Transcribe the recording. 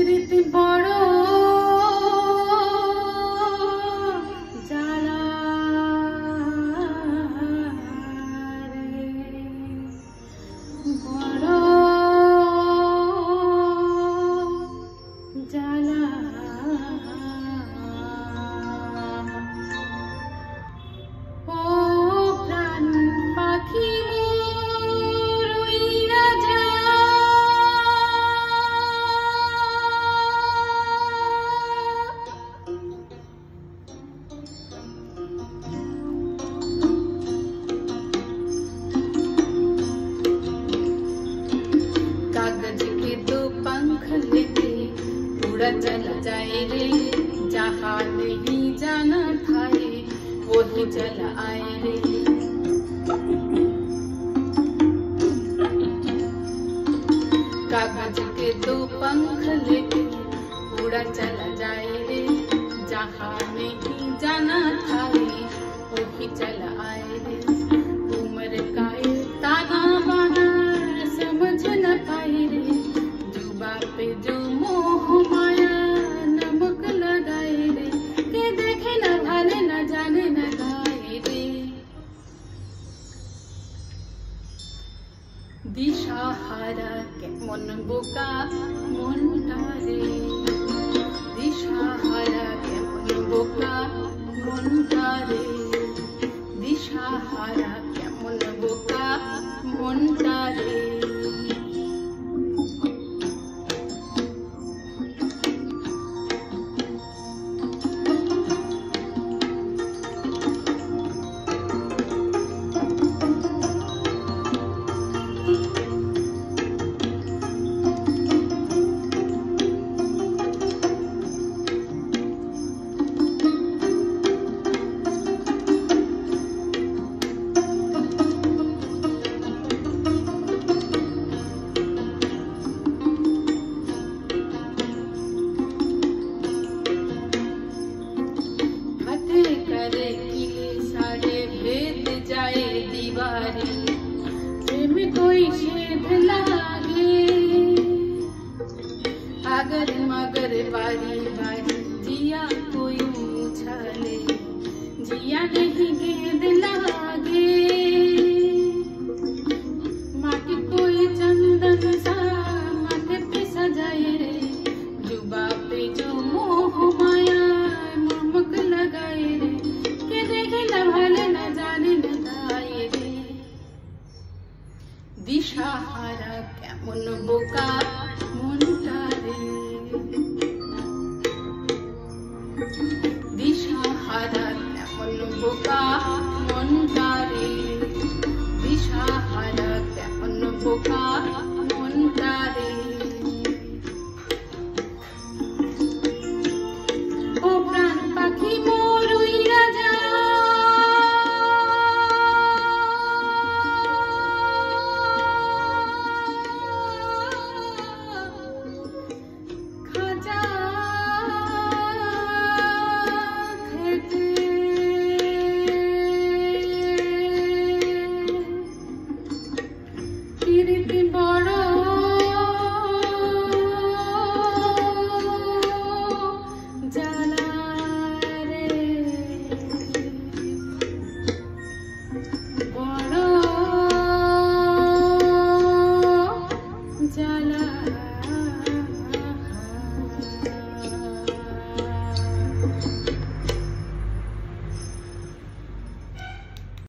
প্রীতি বড় জ্বালা রে, বড় জ্বালা। ও প্রাণ পাখি कागज के दो पंख लेके उड़ा चला जाए रे, जहाँ नहीं जाना था रे वही चला आए रे। कागज के दो पंख लेके उड़ा चला जाए रे, जहाँ नहीं जाना था रे वही चला आए रे। उम्र का ताना बाना समझ न पाए रे, जुबा पे जो मोह माया नमक लगाए रे, के देखे न भाले न जाने न गाए रे। दिशाहारा केमन बोका मनटा रे, दिशाहारा केमन बोका मनटा रे, दिशाहारा केमन बोका मनटा रे। प्रेम कोई शेद लागे, अगर मगर बारी बारी जिया कोई उछाले, जिया नहीं गेंद लागे। माटी कोई चंदन सा माथे पे सजाए रे, जुबा पे जो मोह माया ममक लगाए रे, के देखे न भले न जाने न दाए रे। दिशाहारा केमन बोका मनटा रे, दिशाहारा केमन बोका मनटा रे, दिशाहारा केमन बोका मनटा रे। ও প্রাণ পাখি মোর উইরা যা, খাজা খেতে প্রীতি বড় জ্বালা রে, বড় জ্বালা।